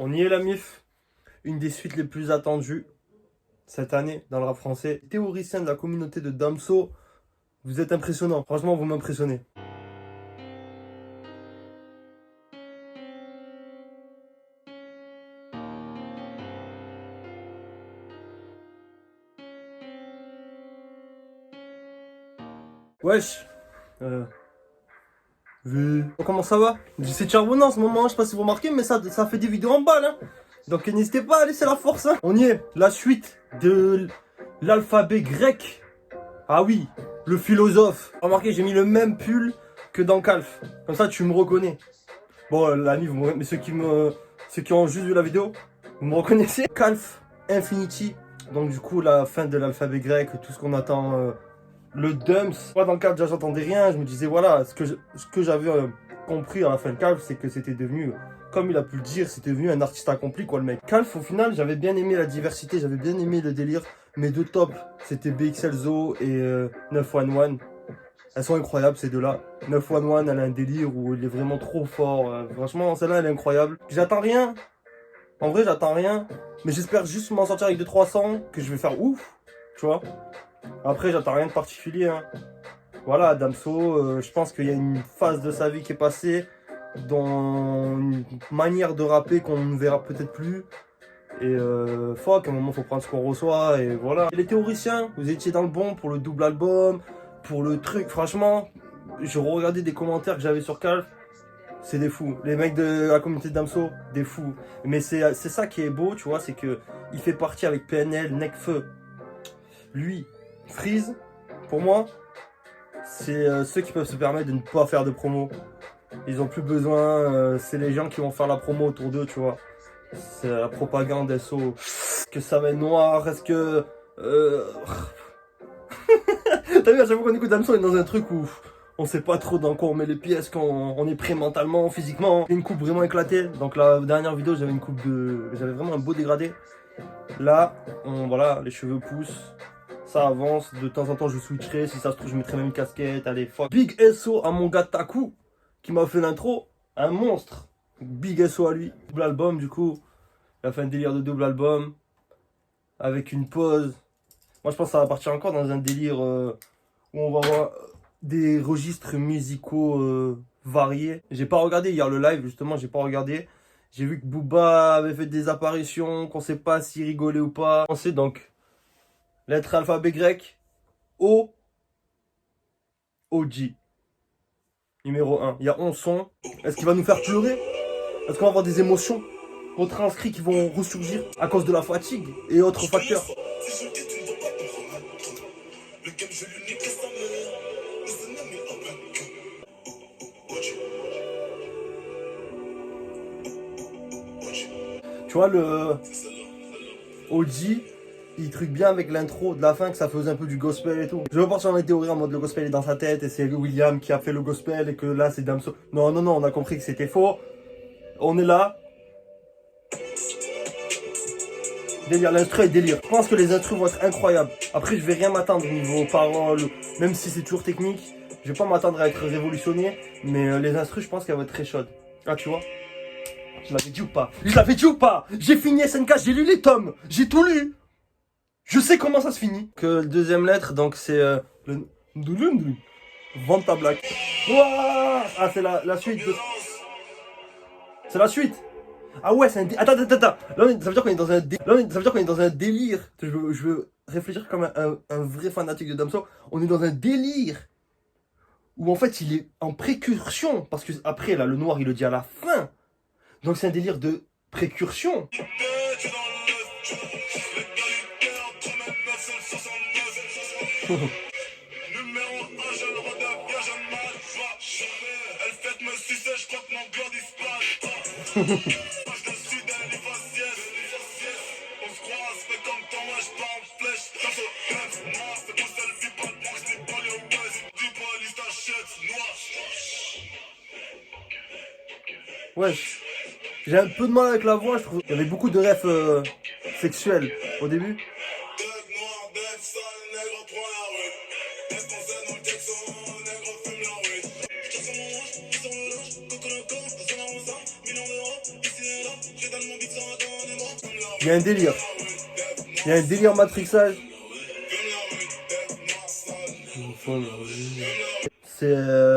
On y est la MIF, une des suites les plus attendues cette année dans le rap français. Théoricien de la communauté de Damso, vous êtes impressionnant. Franchement, vous m'impressionnez. Wesh. Comment ça va? C'est charbonnant en ce moment, je sais pas si vous remarquez, mais ça fait des vidéos en balle. Hein. Donc n'hésitez pas à laisser la force. Hein. On y est, la suite de l'alphabet grec. Ah oui, le philosophe. Remarquez, j'ai mis le même pull que dans Calf. Comme ça, tu me reconnais. Bon, l'ami, mais ceux qui ont juste vu la vidéo, vous me reconnaissez. Calf, Infinity. Donc du coup, la fin de l'alphabet grec, tout ce qu'on attend... le Dumps, moi dans le cadre déjà j'entendais rien, je me disais voilà, ce que j'avais compris à la fin de Calf, c'est que c'était devenu, comme il a pu le dire, c'était devenu un artiste accompli quoi le mec. Calf au final j'avais bien aimé la diversité, j'avais bien aimé le délire, mes deux tops c'était BXL Zo et 911. Elles sont incroyables ces deux-là. 911 elle a un délire où il est vraiment trop fort, franchement celle-là elle est incroyable. J'attends rien, en vrai j'attends rien, mais j'espère juste m'en sortir avec 200-300, que je vais faire ouf, tu vois. Après, j'attends rien de particulier. Hein. Voilà, Damso, je pense qu'il y a une phase de sa vie qui est passée, dans une manière de rapper qu'on ne verra peut-être plus. Et fuck, à un moment, faut prendre ce qu'on reçoit. Et voilà. Et les théoriciens, vous étiez dans le bon pour le double album, pour le truc. Franchement, je regardais des commentaires que j'avais sur Calf. C'est des fous. Les mecs de la communauté de Damso, des fous. Mais c'est ça qui est beau, tu vois, c'est que il fait partie avec PNL, Nekfeu. Lui, Freeze, pour moi, c'est ceux qui peuvent se permettre de ne pas faire de promo. Ils ont plus besoin, c'est les gens qui vont faire la promo autour d'eux, tu vois. C'est la propagande SO. Est-ce que ça va être noir? Est-ce que... T'as vu, à chaque fois qu'on écoute Damso, on est dans un truc où on sait pas trop dans quoi on met les pièces, quand on est prêt mentalement, physiquement. Une coupe vraiment éclatée. Donc la dernière vidéo, j'avais une coupe de... J'avais vraiment un beau dégradé. Là, voilà, les cheveux poussent. Ça avance, de temps en temps je switcherai, si ça se trouve je mettrai même une casquette, allez fuck. Big SO à mon gars Taku, qui m'a fait l'intro, un monstre. Big SO à lui. Double album du coup, il a fait un délire de double album, avec une pause. Moi je pense que ça va partir encore dans un délire où on va avoir des registres musicaux variés. J'ai pas regardé hier le live justement, j'ai pas regardé. J'ai vu que Booba avait fait des apparitions, qu'on sait pas s'il rigolait ou pas. On sait donc... Lettre alphabet grec, O, OG. Numéro 1. Il y a 11 sons. Est-ce qu'il va nous faire pleurer? Est-ce qu'on va avoir des émotions retranscrites qui vont ressurgir à cause de la fatigue et autres facteurs? Tu vois, le OG, il truc bien avec l'intro de la fin, que ça faisait un peu du gospel et tout. Je veux partir dans les théories en mode le gospel est dans sa tête et c'est William qui a fait le gospel et que là c'est Damso. Non, non, non, on a compris que c'était faux. On est là. Délire, l'instru est délire. Je pense que les instrus vont être incroyables. Après, je vais rien m'attendre au niveau paroles, même si c'est toujours technique. Je vais pas m'attendre à être révolutionné, mais les instrus, je pense qu'elles vont être très chaudes. Ah, tu vois? Je l'avais dit ou pas? Je l'avais dit ou pas? J'ai fini SNK, j'ai lu les tomes, j'ai tout lu. Je sais comment ça se finit. Que deuxième lettre, donc c'est le... Vente ta blague. Ouah, ah, c'est la suite. C'est la suite. Ah ouais, c'est un... Attends. Là, ça veut dire qu'on est dans un délire. Ça veut dire qu'on est dans un délire. Je veux réfléchir comme un vrai fanatique de Damso. On est dans un délire où en fait il est en précursion. Parce que après, là, le noir, il le dit à la fin. Donc c'est un délire de précursion. Ouais, j'ai un peu de mal avec la voix, je trouve. Il y avait beaucoup de refs sexuels au début. Il y a un délire. Il y a un délire matrixage. C'est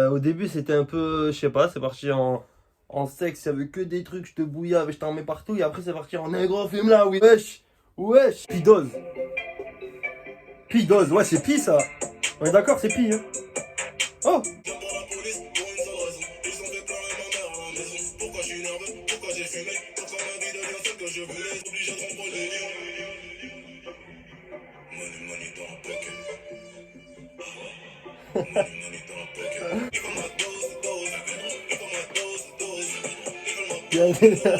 au début c'était un peu, je sais pas, c'est parti en sexe, il y avait que des trucs, je te bouillave et je t'en mets partout, et après c'est parti en un gros film là, oui. Wesh, wesh. Pidose. Pidose, ouais c'est pi ça. On est d'accord, c'est pi. Hein. Oh. Il y a un délire.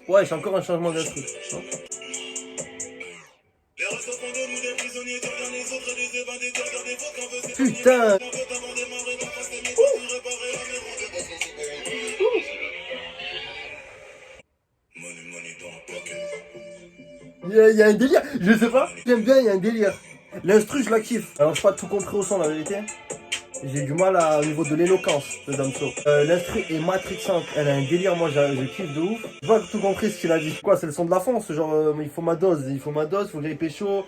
Ouais, j'ai encore un changement de truc. Putain. Il y a un délire, je sais pas. J'aime bien, il y a un délire. L'instru, je la kiffe. Alors, je n'ai pas tout compris au son, la vérité. J'ai du mal au niveau de l'éloquence de Damso. L'instru est matrixante. Elle a un délire, moi, je kiffe de ouf. J'ai pas tout compris ce qu'il a dit. Quoi, c'est le son de la France, genre, il faut ma dose, il faut que j'aille pécho,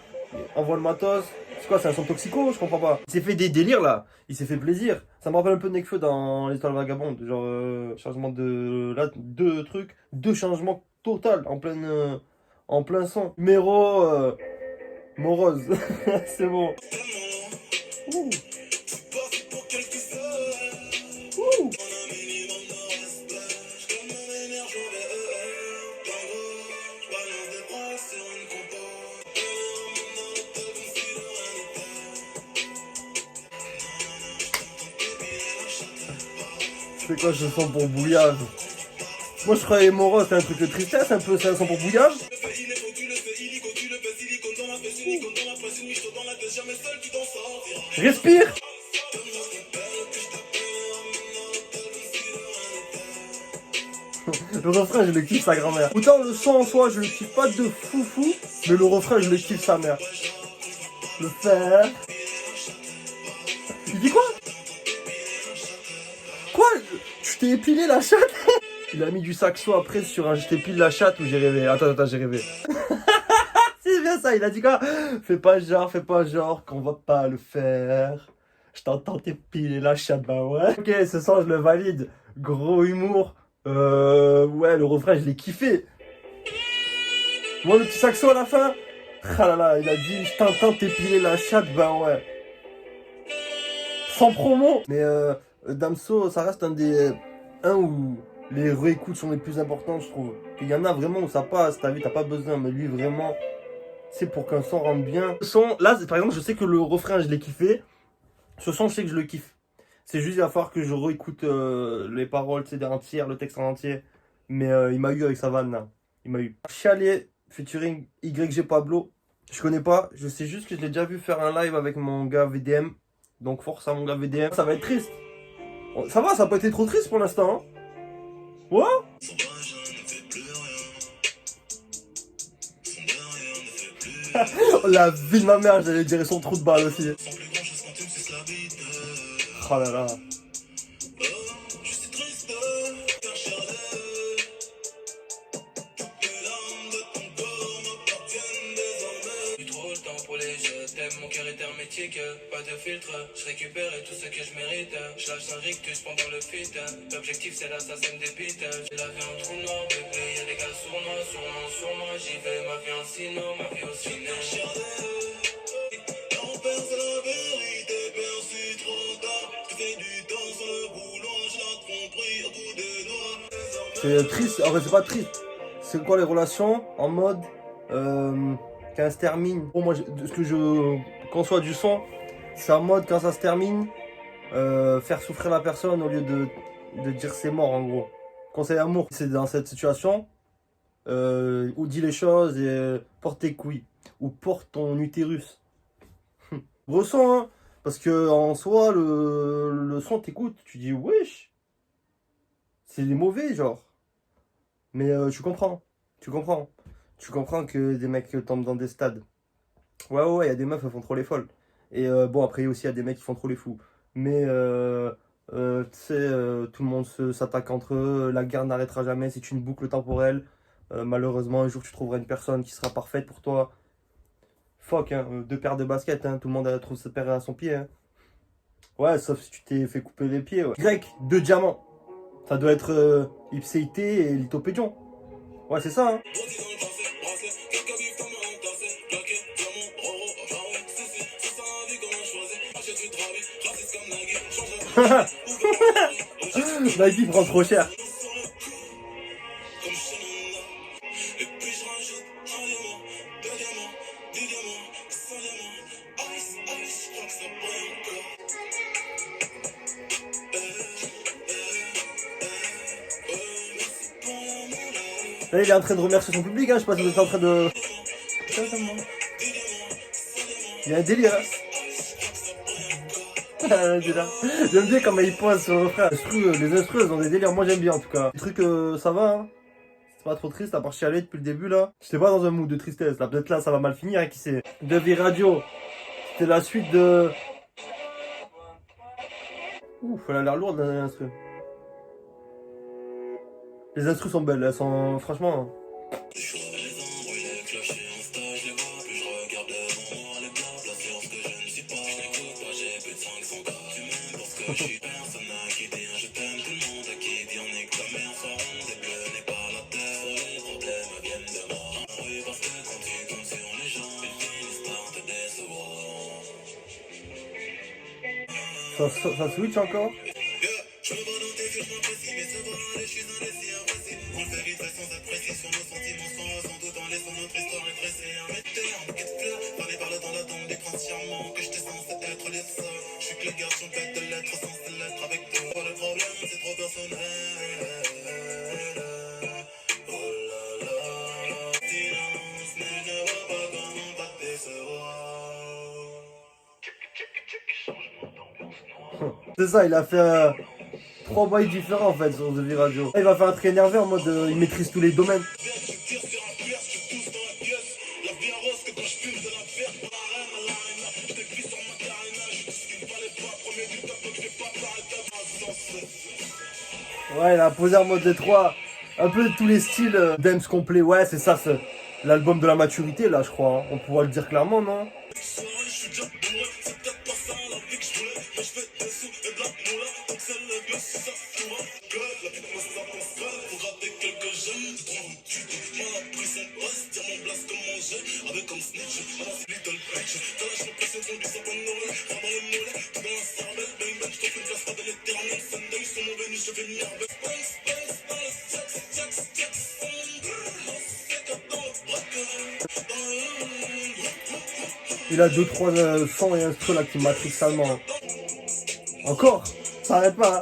envoie le matos. C'est quoi, c'est un son toxico? Je comprends pas. Il s'est fait des délires, là. Il s'est fait plaisir. Ça me rappelle un peu Nekfeu dans l'Étoile Vagabonde. Genre, changement de... Là, deux trucs. Deux changements total en plein son. Numéro morose. C'est bon. Ouh. Ouh. C'est quoi ce son pour bouillage? Moi je croyais morose c'est un truc de tristesse, un peu c'est un son pour bouillage. Respire. Le refrain je le kiffe sa grand-mère. Autant le son en soi je le kiffe pas de fou, mais le refrain je le kiffe sa mère. Le faire. Il dit quoi? Quoi? Tu t'es épilé la chatte? Il a mis du saxo après sur un je t'épile la chatte où j'ai rêvé. Attends, j'ai rêvé. C'est bien ça, il a dit quoi? Fais pas genre qu'on va pas le faire. Je t'entends t'épiler la chatte, bah ouais. Ok, ce son je le valide. Gros humour. Ouais, le refrain je l'ai kiffé. Moi le petit saxo à la fin. Ah là là, il a dit je t'entends t'épiler la chatte, bah ouais. Sans promo. Mais Damso, ça reste un où les réécoutes sont les plus importantes, je trouve. Il y en a vraiment où ça passe, t'as vu, t'as pas besoin, mais lui vraiment, c'est pour qu'un son rentre bien. Le son, là, par exemple, je sais que le refrain, je l'ai kiffé. Ce son, je sais que je le kiffe. C'est juste, il va falloir que je réécoute les paroles, c'est entières, le texte en entier. Mais il m'a eu avec sa vanne, là. Il m'a eu. Chialé, featuring YG Pablo. Je connais pas, je sais juste que je l'ai déjà vu faire un live avec mon gars VDM. Donc force à mon gars VDM. Ça va être triste. Ça va, ça n'a pas été trop triste pour l'instant. Hein. Ouais. La vie de ma mère, j'allais dire son trou de balle aussi. Oh là là. Mon cœur est hermétique, pas de filtre. Je récupère tout ce que je mérite. Je lâche un rictus pendant le feat. L'objectif c'est l'assassin des beats. J'ai la vie en trou noir, bébé. Y'a des gars sournois, sur moi. J'y vais, ma vie en sino, ma vie au ciné. On perce la vérité, perçue trop tard. Je fais du temps sur le boulot, je l'ai compris au bout des doigts. C'est triste, en fait c'est pas triste. C'est quoi les relations en mode quand se termine. Pour moi, ce que je conçois du son, c'est en mode quand ça se termine, faire souffrir la personne au lieu de dire c'est mort en gros. Conseil amour, c'est dans cette situation où dis les choses et porte tes couilles ou porte ton utérus. Ressens, hein, parce que en soi, le son t'écoute, tu dis wesh, c'est mauvais genre. Mais tu comprends. Tu comprends que des mecs tombent dans des stades. Ouais, il y a des meufs, elles font trop les folles. Et bon, après aussi, il y a des mecs qui font trop les fous. Mais tu sais, tout le monde s'attaque entre eux, la guerre n'arrêtera jamais, c'est une boucle temporelle. Malheureusement, un jour, tu trouveras une personne qui sera parfaite pour toi. Fuck, hein, deux paires de baskets, hein, tout le monde trouve sa paire à son pied. Hein. Ouais, sauf si tu t'es fait couper les pieds. Ouais. Grec, 2 diamants. Ça doit être Ipséité et Lithopédion. Ouais, c'est ça, hein. Nike prend trop cher. Là, il est en train de remercier son public, hein. Je sais pas si vous êtes en train de... Il y a un délire, hein. J'aime bien quand il pose sur le frère. Les instrus ont des délires, moi j'aime bien en tout cas. Les trucs, ça va, hein. C'est pas trop triste à part chialer depuis le début là. J'étais pas dans un mood de tristesse là, peut-être là ça va mal finir, hein, qui sait. Devi Radio, c'était la suite de... Ouf, elle a l'air lourde l'instru. Les instrus sont belles, elles sont franchement... Ça switch encore. C'est ça, il a fait 3 bails différents en fait sur The Radio. Il va faire un truc énervé en mode il maîtrise tous les domaines. Ouais, il a posé en mode D3, un peu tous les styles d'Ems complet. Ouais, c'est ça, c'est l'album de la maturité là, je crois. Hein. On pourra le dire clairement, non? Il a 2-3 sons et instru là qui matrixent salement. Encore? Ça arrête pas.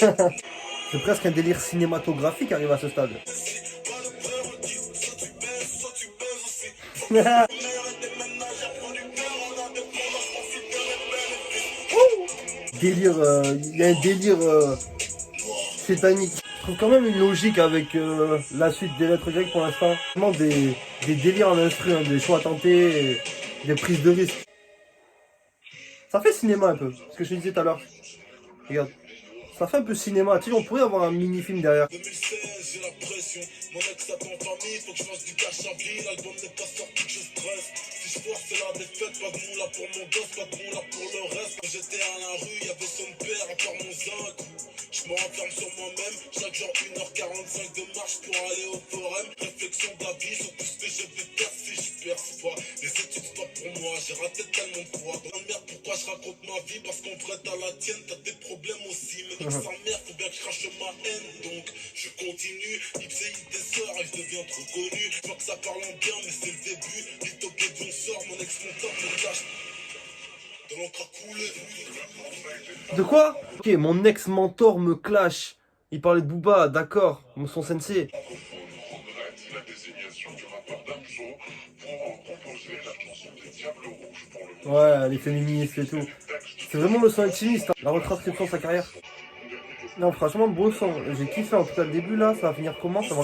Hein. C'est presque un délire cinématographique arrive à ce stade. Délire, il y a un délire satanique. Je trouve quand même une logique avec la suite des lettres grecques pour l'instant. Vraiment des délires en instru, hein, des choix tentés, des prises de risque. Ça fait cinéma un peu, ce que je te disais tout à l'heure. Regarde. Ça fait un peu cinéma, tu sais, on pourrait avoir un mini-film derrière. 2016, j'ai la pression, mon ex attend famille, faut que je fasse du cash à vie, l'album n'est pas sorti que je stresse. Si je force, c'est la défaite, pas de moula pour mon gosse, pas de moula pour le reste. Quand j'étais à la rue, y'avait son père, à part mon zinc. Je me renferme sur moi-même, chaque jour 1h45 de marche pour aller au forum. Réflexion de la vie sur tout ce que je vais faire si je perce pas. Les études c'est pas pour moi, j'ai raté tellement de fois. Dans la merde, pourquoi je raconte ma vie? Parce qu'en vrai, t'as la tienne, t'as des problèmes aussi. Mais sa mère, faut bien que je crache ma haine. Donc, je continue, Ipséité sort et je deviens trop connu. Je vois que ça parle en bien, mais c'est le début. Lithopédion sort, mon ex-monteur me lâche. De l'encre à couler. De quoi? Ok, mon ex-mentor me clash. Il parlait de Booba, d'accord, son sensei. Ouais, les féministes et tout. C'est vraiment le son intimiste, hein. La retranscription de sa carrière. Non, franchement, beau son. J'ai kiffé en tout cas le début là, ça va finir comment ça va...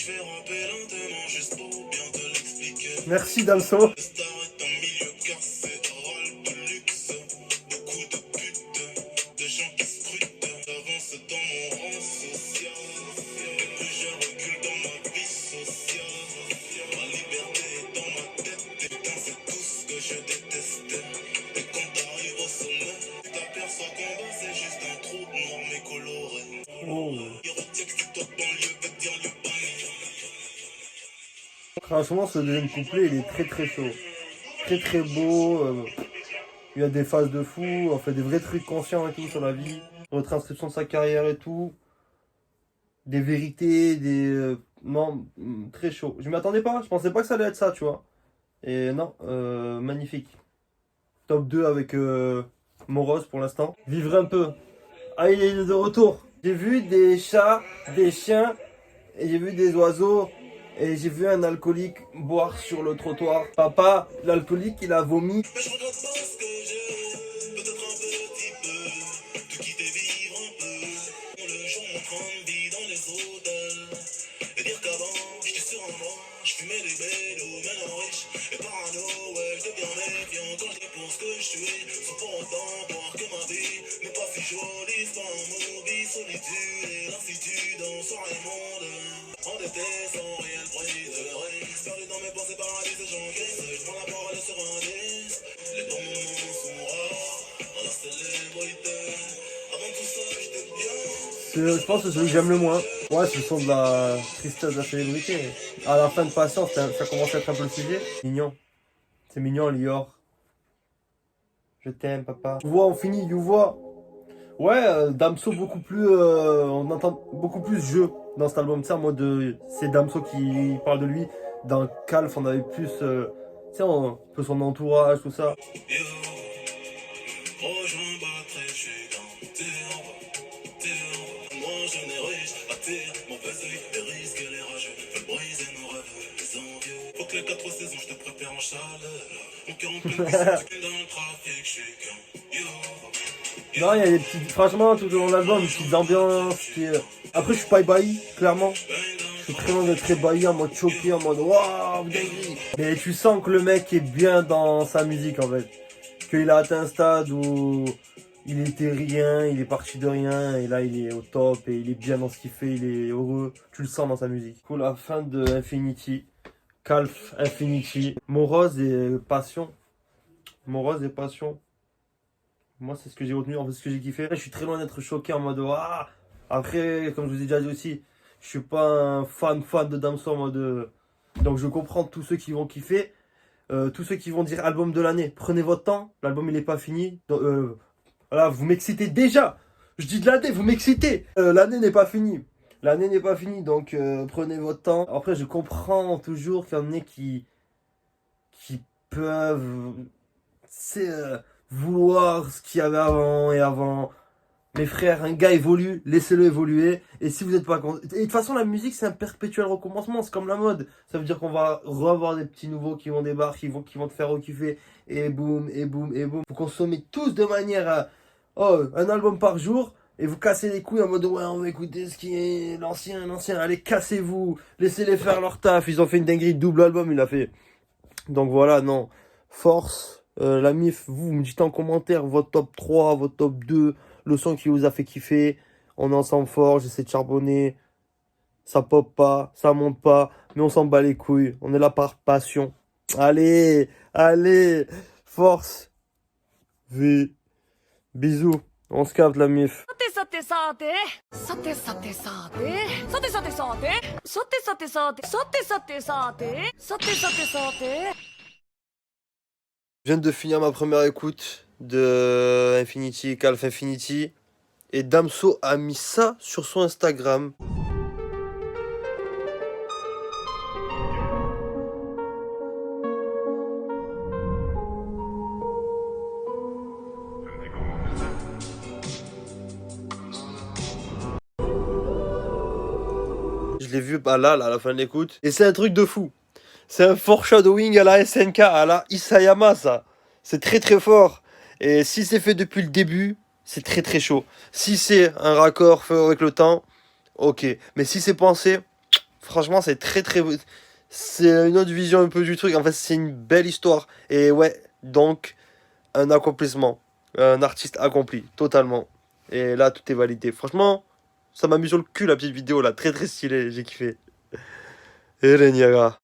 Je vais ramper lentement juste pour bien te l'expliquer. Merci Damso. Star est en milieu carcéral de luxe. Beaucoup de putes, de gens qui scrutent. J'avance dans mon rang social. Et plus je recule dans ma vie sociale. Ma liberté est dans ma tête. Et putain, c'est tout ce que je déteste. Et quand t'arrives au sommet, tu t'aperçois qu'en bas c'est juste un trou noir mais coloré. Oh. Il retient que c'est toi de banlieue, veut dire le banni. Franchement, ce deuxième couplet, il est très très chaud. Très très beau. Il y a des phases de fou. On fait des vrais trucs conscients et tout sur la vie. Retranscription de sa carrière et tout. Des vérités, non, très chaud. Je m'y attendais pas. Je pensais pas que ça allait être ça, tu vois. Et non, magnifique. Top 2 avec Moros pour l'instant. Vivre un peu. Ah, il est de retour. J'ai vu des chats, des chiens, et j'ai vu des oiseaux. Et j'ai vu un alcoolique boire sur le trottoir. Papa, l'alcoolique, il a vomi. Mais je regrette pas ce que j'ai, peut-être un petit peu, de quitter vivre un peu. Le jour en train de vie dans les hôtels. Et dire qu'avant, j'étais sur un banc, je fumais des bédos, maintenant riche. Et parano, ouais, je deviens méfiant quand je dis pour ce que je suis. Sans pour autant voir que ma vie n'est pas si jolie, c'est pas un movie. Solitude et lassitude en soirée monde. Endetté sans réel prise de risque. Perdu dans mes pensées paralysées, j'encaisse. Je prends la parole sur un disque. Les bons moments sont rares dans la célébrité. Avant tout ça, j'étais bien. Je pense que c'est celui que j'aime le moins. Ouais, c'est le son de la tristesse de la célébrité. À la fin de Patience, ça commence à être un peu le sujet. Mignon. C'est mignon, Lior. Je t'aime, papa. Tu vois, on finit, you vois. Ouais, Damso beaucoup plus. On entend beaucoup plus jeu dans cet album. Tu sais, en mode. C'est Damso qui parle de lui. Dans Calf, on avait plus. Tu sais, un peu son entourage, tout ça. Yo, rejoins batterie, je suis dans terre. Moi je n'ai riche, attire mon pesé, les risques et les rageux. Veulent briser nos rêves, les envieux. Faut que les 4 saisons, je te prépare en chaleur. Mon cœur en pleine puissance, tu dans le trafic, je suis qu'un. Yo. Non, il y a des petites. Franchement, tout au long de l'album, des petites ambiances. Après, je suis pas ébahi, clairement. Je suis très loin d'être ébahi, en mode choqué, en mode waouh, dinguerie. Mais tu sens que le mec est bien dans sa musique en fait. Qu'il a atteint un stade où il était rien, il est parti de rien, et là il est au top, et il est bien dans ce qu'il fait, il est heureux. Tu le sens dans sa musique. Cool, la fin de Infinity. Calf, Infinity. Morose et Passion. Morose et Passion. Moi, c'est ce que j'ai retenu, en fait, ce que j'ai kiffé. Je suis très loin d'être choqué en mode waouh. Après, comme je vous ai déjà dit aussi, je suis pas un fan de Damso en mode. Donc je comprends tous ceux qui vont kiffer. Tous ceux qui vont dire album de l'année, prenez votre temps, l'album il est pas fini. Donc, voilà, vous m'excitez déjà. Je dis de l'année, vous m'excitez. L'année n'est pas finie. L'année n'est pas finie, donc prenez votre temps. Après, je comprends toujours qu'il y en a qui peuvent vouloir ce qu'il y avait avant et avant. Mes frères, un gars évolue, laissez-le évoluer. Et si vous n'êtes pas content. Et de toute façon, la musique, c'est un perpétuel recommencement. C'est comme la mode. Ça veut dire qu'on va revoir des petits nouveaux qui vont débarquer, qui vont te faire rekiffer. Et boum, et boum, et boum. Vous consommez tous de manière à. Oh, un album par jour. Et vous cassez les couilles en mode ouais, on va écouter ce qui est l'ancien. Allez, cassez-vous. Laissez-les faire leur taf. Ils ont fait une dinguerie. Double album, il a fait. Donc voilà, non. Force. La MIF, vous me dites en commentaire votre top 3, votre top 2. Le son qui vous a fait kiffer. On est ensemble fort, j'essaie de charbonner. Ça pop pas, ça monte pas, mais on s'en bat les couilles. On est là par passion. Allez, force. V. Bisous. On se capte la MIF. Je viens de finir ma première écoute de Infinity, Calf Infinity. Et Damso a mis ça sur son Instagram. Je l'ai vu là, à la fin de l'écoute. Et c'est un truc de fou. C'est un foreshadowing à la SNK, à la Isayama, ça. C'est très très fort. Et si c'est fait depuis le début, c'est très très chaud. Si c'est un raccord fait avec le temps, ok. Mais si c'est pensé, Franchement, c'est très très... C'est une autre vision un peu du truc. En fait, c'est une belle histoire. Et ouais, donc, un accomplissement. Un artiste accompli, totalement. Et là, tout est validé. Franchement, ça m'a mis sur le cul la petite vidéo là. Très très stylé, j'ai kiffé. Et les Niaga.